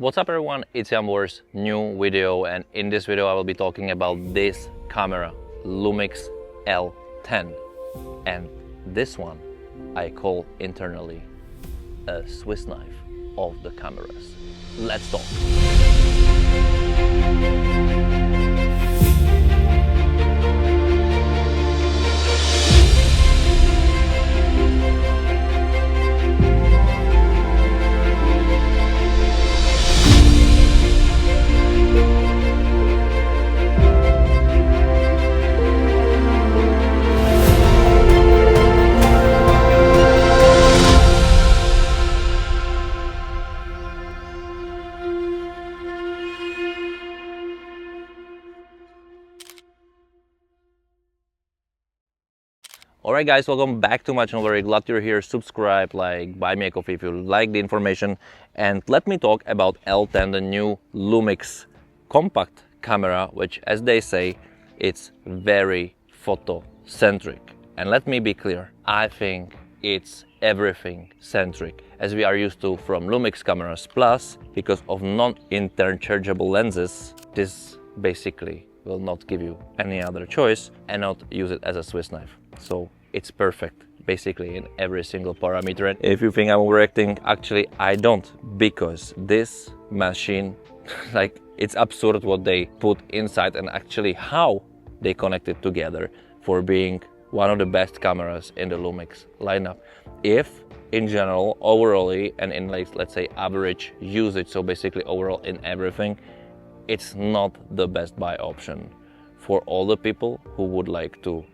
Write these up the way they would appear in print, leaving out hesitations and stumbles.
What's up everyone, it's Jambor's new video, and in this video I will be talking about this camera, Lumix L10. And this one I call internally a Swiss knife of the cameras. Let's talk. Alright guys, welcome back to my channel. Very glad you're here. Subscribe, like, buy me a coffee if you like the information. And let me talk about L10, the new Lumix compact camera, which, as they say, it's very photo-centric. And let me be clear, I think it's everything centric, as we are used to from Lumix cameras. Plus, because of non-interchangeable lenses, this basically will not give you any other choice and not use it as a Swiss knife. So it's perfect basically in every single parameter. And if you think I'm overacting, actually I don't, because this machine, like, it's absurd what they put inside and actually how they connect it together for being one of the best cameras in the Lumix lineup. If in general, overall, and in, like, let's say average usage, so basically overall in everything, it's not the best buy option for all the people who would like to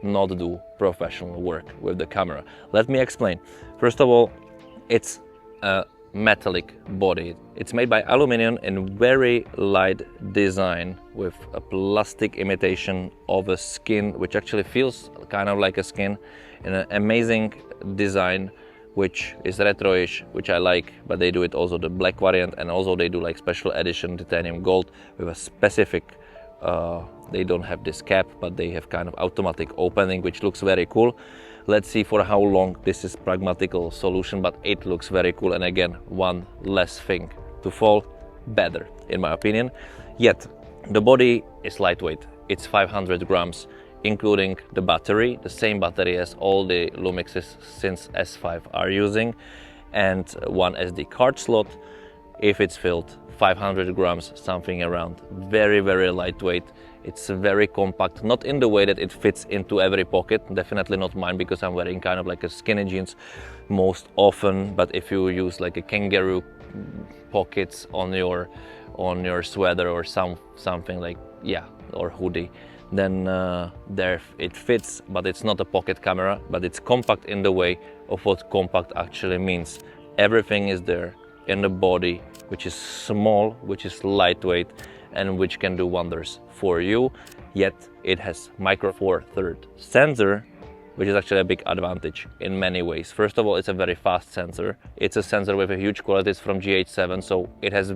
not do professional work with the camera. Let me explain. First of all, it's a metallic body. It's made by aluminum in very light design with a plastic imitation of a skin, which actually feels kind of like a skin, in an amazing design, which is retro-ish, which I like, but they do it also the black variant, and also they do like special edition titanium gold with a specific they don't have this cap, but they have kind of automatic opening, which looks very cool. Let's see for how long this is pragmatical solution, but it looks very cool. And again, one less thing to fall better, in my opinion. Yet the body is lightweight. It's 500 grams, including the battery, the same battery as all the Lumixes since S5 are using, and one SD card slot. If it's filled, 500 grams, something around. Very, very lightweight. It's very compact, not in the way that it fits into every pocket, definitely not mine, because I'm wearing kind of like a skinny jeans most often. But if you use like a kangaroo pockets on your sweater or something like, yeah, or hoodie, then there it fits. But it's not a pocket camera, but it's compact in the way of what compact actually means. Everything is there in the body, which is small, which is lightweight, and which can do wonders for you. Yet it has micro four third sensor, which is actually a big advantage in many ways. First of all, it's a very fast sensor. It's a sensor with a huge quality. It's from GH7, so it has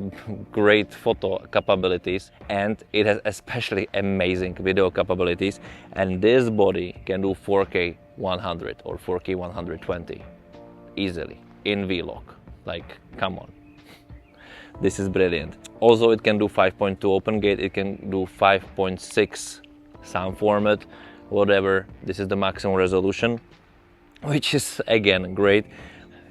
great photo capabilities, and it has especially amazing video capabilities. And this body can do 4K 100 or 4K 120 easily in vlog. Like, come on. This is brilliant. Also, it can do 5.2 open gate, it can do 5.6 sound format, whatever. This is the maximum resolution, which is again great.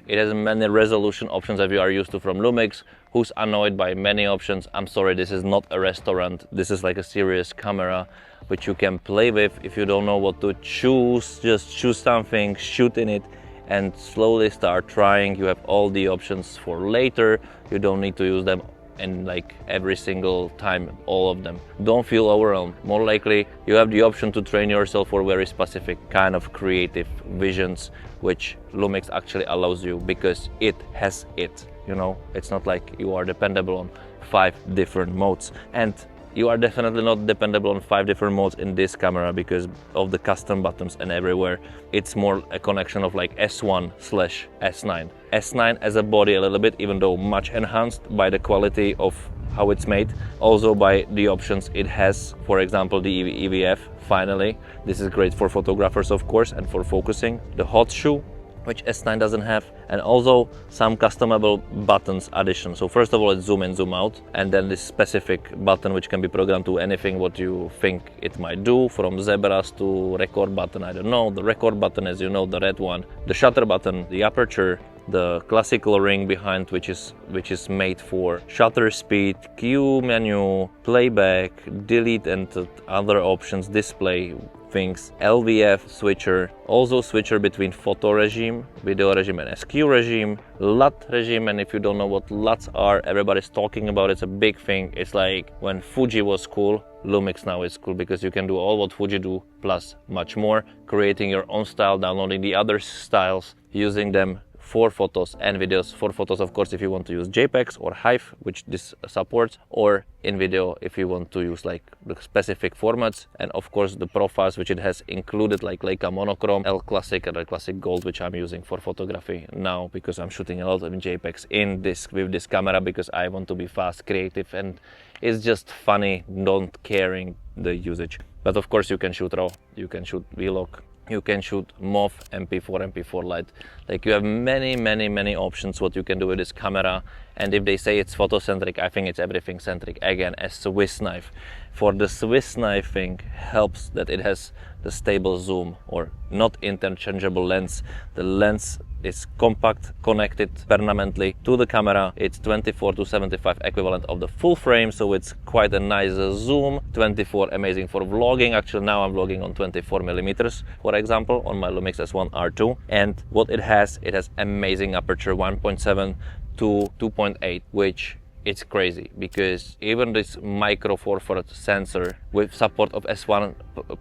It has many resolution options that we are used to from Lumix. Who's annoyed by many options? I'm sorry, this is not a restaurant. This is like a serious camera which you can play with. If you don't know what to choose, just choose something, shoot in it, and slowly start trying. You have all the options for later. You don't need to use them in like every single time, all of them. Don't feel overwhelmed. More likely, you have the option to train yourself for very specific kind of creative visions, which Lumix actually allows you because it has it. You know, it's not like you are dependable on 5 different modes. And you are definitely not dependable on 5 different modes in this camera because of the custom buttons and everywhere. It's more a connection of like S1/S9. S9 as a body a little bit, even though much enhanced by the quality of how it's made, also by the options it has. For example, the EVF, finally. This is great for photographers, of course, and for focusing. The hot shoe which S9 doesn't have, and also some customizable buttons addition. So first of all, it's zoom in, zoom out, and then this specific button which can be programmed to anything what you think it might do, from zebras to record button, I don't know, the record button, as you know, the red one, the shutter button, the aperture, the classical ring behind, which is made for shutter speed, Q menu, playback, delete, and other options, display things, LVF switcher, also switcher between photo regime, video regime, and SQ regime, LUT regime. And if you don't know what LUTs are, everybody's talking about it. It's a big thing. It's like when Fuji was cool, Lumix now is cool, because you can do all what Fuji do plus much more, creating your own style, downloading the other styles, using them for photos and videos. For photos, of course, if you want to use JPEGs or HEIF, which this supports, or in video if you want to use like the specific formats, and of course the profiles which it has included, like Leica monochrome, L classic, and L classic gold, which I'm using for photography now because I'm shooting a lot of JPEGs in this with this camera, because I want to be fast, creative, and it's just funny not caring the usage. But of course you can shoot RAW, you can shoot Vlog, you can shoot MOV, MP4, MP4 Lite. Like, you have many options what you can do with this camera. And if they say it's photocentric, I think it's everything centric. Again, a Swiss knife. For the Swiss knife thing helps that it has the stable zoom, or not interchangeable lens. The lens is compact, connected permanently to the camera. It's 24-75 equivalent of the full frame, so it's quite a nice zoom. 24 amazing for vlogging. Actually now I'm vlogging on 24 millimeters, for example, on my Lumix S1 R2. And what it has amazing aperture, 1.7 to 2.8, which it's crazy, because even this micro 4-foot sensor with support of S1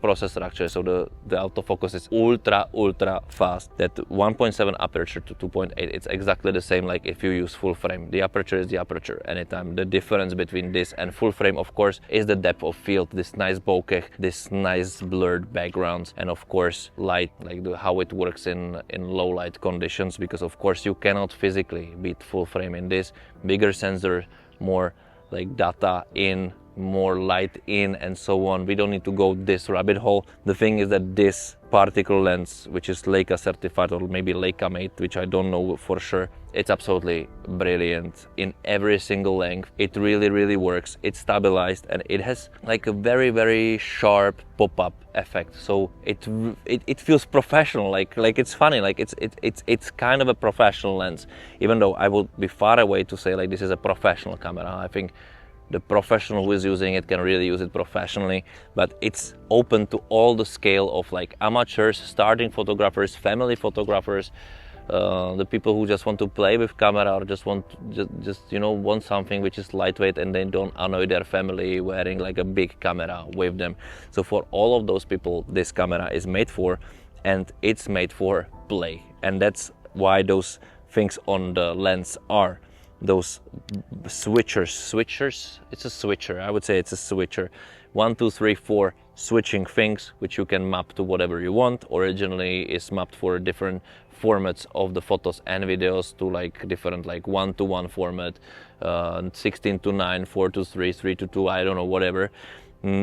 processor, actually, so the autofocus is ultra fast. That 1.7 aperture to 2.8, it's exactly the same like if you use full frame. The aperture is the aperture anytime. The difference between this and full frame, of course, is the depth of field, this nice bokeh, this nice blurred backgrounds, and of course light, like how it works in low light conditions, because of course you cannot physically beat full frame in this. Bigger sensor, more like data in, more light in, and so on. We don't need to go this rabbit hole. The thing is that this particle lens, which is Leica certified, or maybe Leica made, which I don't know for sure, it's absolutely brilliant in every single length. It really works. It's stabilized, and it has like a very sharp pop-up effect. So it feels professional. Like it's funny. Like it's kind of a professional lens, even though I would be far away to say like this is a professional camera. I think the professional who is using it can really use it professionally, but it's open to all the scale of like amateurs, starting photographers, family photographers, the people who just want to play with camera, or just want want something which is lightweight and they don't annoy their family wearing like a big camera with them. So for all of those people, this camera is made for, and it's made for play. And that's why those things on the lens are those switchers. It's a switcher. I would say it's a switcher. 1, 2, 3, 4 switching things, which you can map to whatever you want. Originally is mapped for different formats of the photos and videos, to like different like 1:1 format, 16:9, 4:3, 3:2, I don't know, whatever.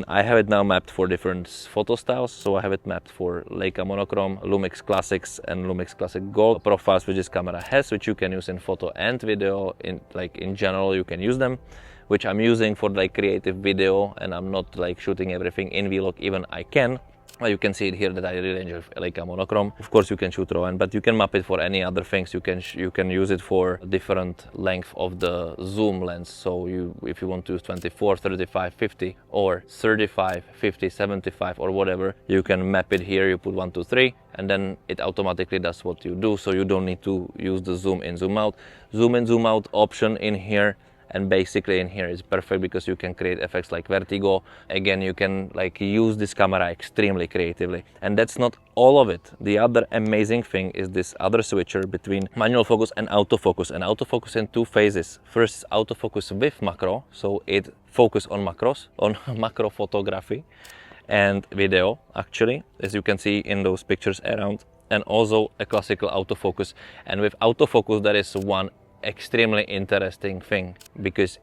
I have it now mapped for different photo styles. So I have it mapped for Leica monochrome, Lumix classics, and Lumix classic gold profiles, which this camera has, which you can use in photo and video. In general, you can use them, which I'm using for like creative video, and I'm not like shooting everything in Vlog. Even I can. Well, you can see it here that I really enjoy Leica monochrome. Of course, you can shoot RAW, but you can map it for any other things. You can use it for different length of the zoom lens. So if you want to use 24, 35, 50, or 35, 50, 75, or whatever, you can map it here. You put 1, 2, 3, and then it automatically does what you do. So you don't need to use the zoom in, zoom out. Zoom in, zoom out option in here. And basically in here is perfect, because you can create effects like vertigo. Again, you can like use this camera extremely creatively. And that's not all of it. The other amazing thing is this other switcher between manual focus and autofocus. And autofocus in 2 phases. First, autofocus with macro, so it focuses on macros, on macro photography and video, actually, as you can see in those pictures around. And also a classical autofocus. And with autofocus, there is one extremely interesting thing, because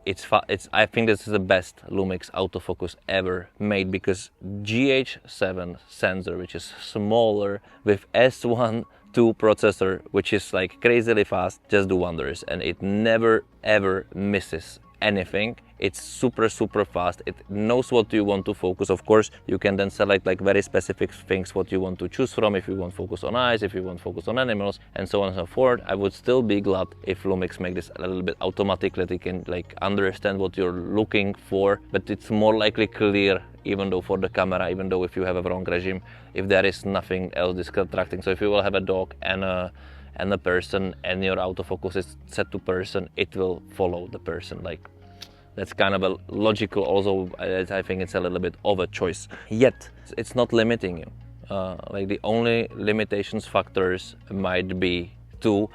I think this is the best Lumix autofocus ever made, because GH7 sensor, which is smaller, with S1 2 processor, which is like crazily fast, just do wonders, and it never ever misses anything. It's super fast. It knows what you want to focus. Of course, you can then select like very specific things what you want to choose from, if you want focus on eyes, if you want focus on animals, and so on and so forth. I would still be glad if Lumix make this a little bit automatic, that it can like understand what you're looking for, but it's more likely clear, even though for the camera, even though if you have a wrong regime, if there is nothing else distracting. So if you will have a dog and a person and your autofocus is set to person, it will follow the person. Like, that's kind of a logical, also I think it's a little bit of a choice. Yet, it's not limiting you. Like the only limitations factors might be 2,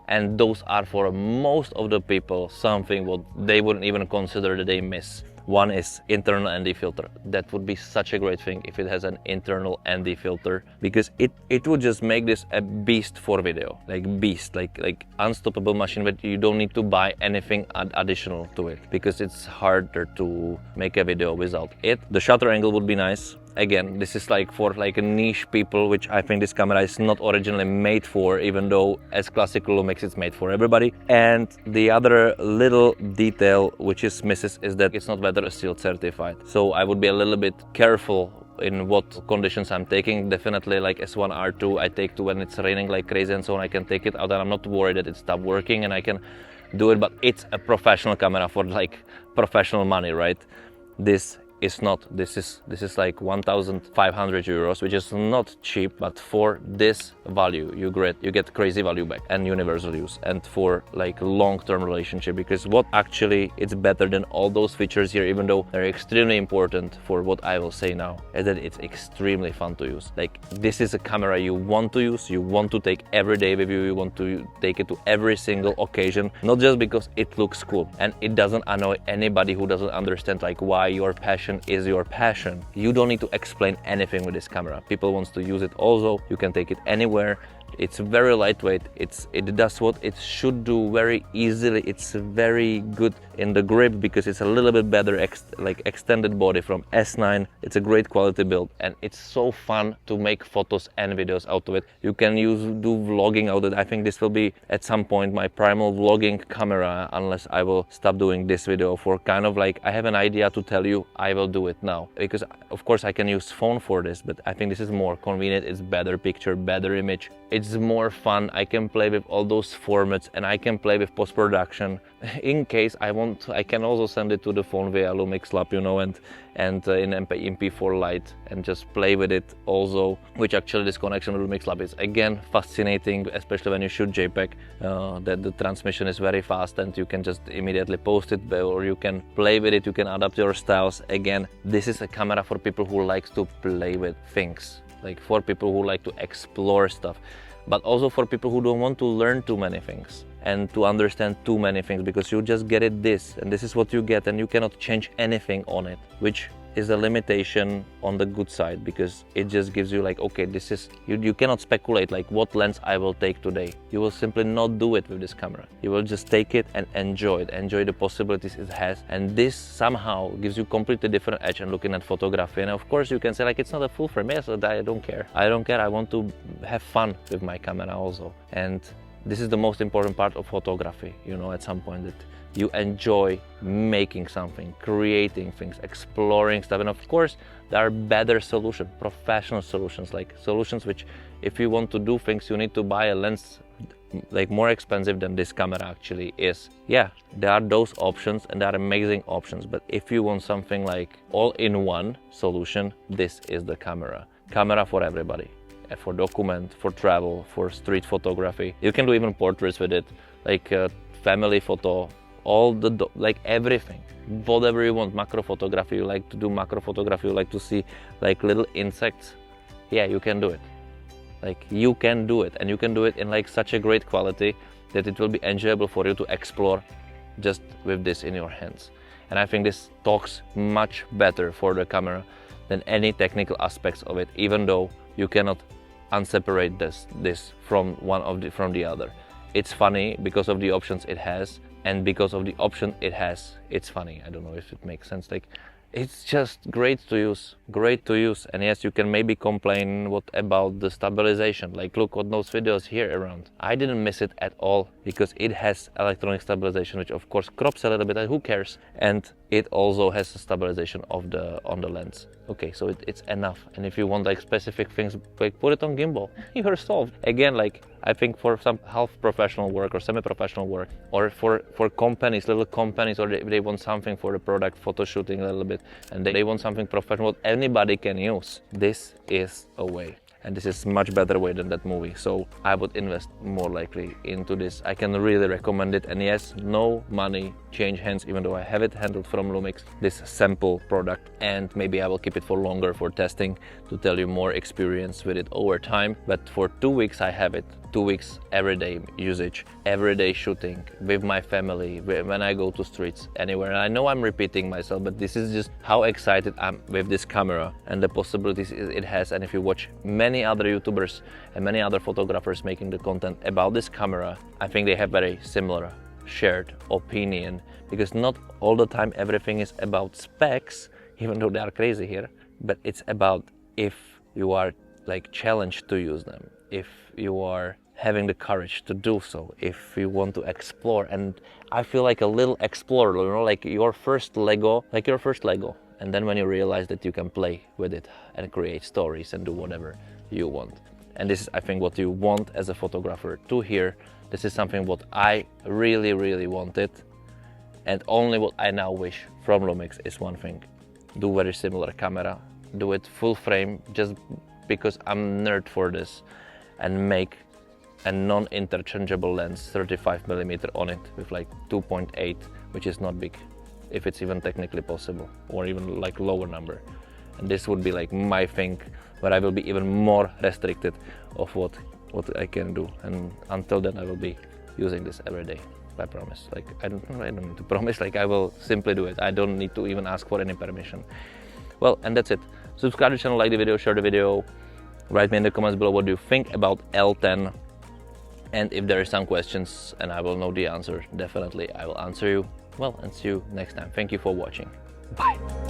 and those are for most of the people something what they wouldn't even consider that they miss. One is internal ND filter. That would be such a great thing if it has an internal ND filter, because it would just make this a beast for video, like beast, like unstoppable machine, but you don't need to buy anything additional to it, because it's harder to make a video without it. The shutter angle would be nice. Again, this is like for like a niche people, which I think this camera is not originally made for, even though as classical Lumix it's made for everybody. And the other little detail which is misses is that it's not weather seal certified. So I would be a little bit careful in what conditions I'm taking. Definitely like S1 R2 I take to when it's raining like crazy and so on. I can take it out and I'm not worried that it stopped working and I can do it, but it's a professional camera for like professional money, right? This is not. This is like 1,500 euros, which is not cheap, but for this value you get crazy value back and universal use, and for like long-term relationship, because what actually it's better than all those features here, even though they're extremely important for what I will say now, is that it's extremely fun to use. Like, this is a camera you want to use, you want to take every day with you, you want to take it to every single occasion, not just because it looks cool, and it doesn't annoy anybody who doesn't understand like why your passion is your passion. You don't need to explain anything with this camera. People want to use it also. You can take it anywhere. It's very lightweight. It does what it should do very easily. It's very good in the grip because it's a little bit better extended body from S9. It's a great quality build and it's so fun to make photos and videos out of it. You can do vlogging out of it. I think this will be at some point my primal vlogging camera, unless I will stop doing this video for kind of like, I have an idea to tell you, I will do it now. Because of course I can use phone for this, but I think this is more convenient. It's better picture, better image. It's more fun. I can play with all those formats and I can play with post-production. In case I want, I can also send it to the phone via Lumix L10, you know, and in MP4 Lite and just play with it also, which actually this connection with Lumix L10 is again fascinating, especially when you shoot JPEG, that the transmission is very fast and you can just immediately post it, or you can play with it, you can adapt your styles. Again, this is a camera for people who like to play with things, like for people who like to explore stuff, but also for people who don't want to learn too many things and to understand too many things, because you just get it this and this is what you get and you cannot change anything on it, which is a limitation on the good side, because it just gives you like, okay, this is, you cannot speculate like what lens I will take today. You will simply not do it with this camera. You will just take it and enjoy it, enjoy the possibilities it has, and this somehow gives you completely different edge and looking at photography. And of course you can say like, it's not a full frame. Yes, I don't care. I don't care. I want to have fun with my camera also. And this is the most important part of photography, you know, at some point, that you enjoy making something, creating things, exploring stuff. And of course, there are better solutions, professional solutions, like solutions which, if you want to do things, you need to buy a lens like more expensive than this camera actually is. Yeah, there are those options and there are amazing options. But if you want something like all-in-one solution, this is the camera. Camera for everybody. For document, for travel, for street photography. You can do even portraits with it, like family photo, all the like everything, whatever you want. Macro photography, you like to do macro photography, you like to see like little insects. Yeah, you can do it. Like, you can do it, and you can do it in like such a great quality that it will be enjoyable for you to explore just with this in your hands. And I think this talks much better for the camera than any technical aspects of it, even though you cannot unseparate this from from the other. It's funny because of the options it has, and because of the option it has, it's funny. I don't know if it makes sense. Like, it's just great to use, great to use. And yes, you can maybe complain what about the stabilization, like look at those videos here around. I didn't miss it at all because it has electronic stabilization, which of course crops a little bit, who cares, and it also has the stabilization of the on the lens. Okay, so it's enough. And if you want like specific things, like put it on gimbal, you're solved. Again, like I think for some half professional work or semi-professional work, or for companies, little companies, or they want something for the product, photo shooting a little bit, and they want something professional anybody can use, this is a way. And this is much better way than that movie. So I would invest more likely into this. I can really recommend it. And yes, no money change hands, even though I have it handled from Lumix, this sample product. And maybe I will keep it for longer for testing to tell you more experience with it over time. But for 2 weeks I have it. 2 weeks everyday usage, everyday shooting with my family, when I go to streets, anywhere. And I know I'm repeating myself, but this is just how excited I'm with this camera and the possibilities it has. And if you watch many other YouTubers and many other photographers making the content about this camera, I think they have very similar shared opinion, because not all the time everything is about specs, even though they are crazy here, but it's about if you are like challenged to use them, if you are having the courage to do so, if you want to explore. And I feel like a little explorer, you know, like your first Lego, and then when you realize that you can play with it and create stories and do whatever you want. And this is, I think, what you want as a photographer to hear. This is something what I really wanted, and only what I now wish from Lumix is one thing: do very similar camera, do it full frame, just because I'm nerd for this, and make a non-interchangeable lens 35mm on it with like 2.8, which is not big, if it's even technically possible, or even like lower number. And this would be like my thing, where I will be even more restricted of what I can do. And until then I will be using this every day, I promise. Like I don't need to promise, like I will simply do it. I don't need to even ask for any permission. Well, and that's it. Subscribe to the channel, like the video, share the video. Write me in the comments below what do you think about L10, and if there are some questions and I will know the answer, definitely I will answer you. Well, and see you next time. Thank you for watching. Bye.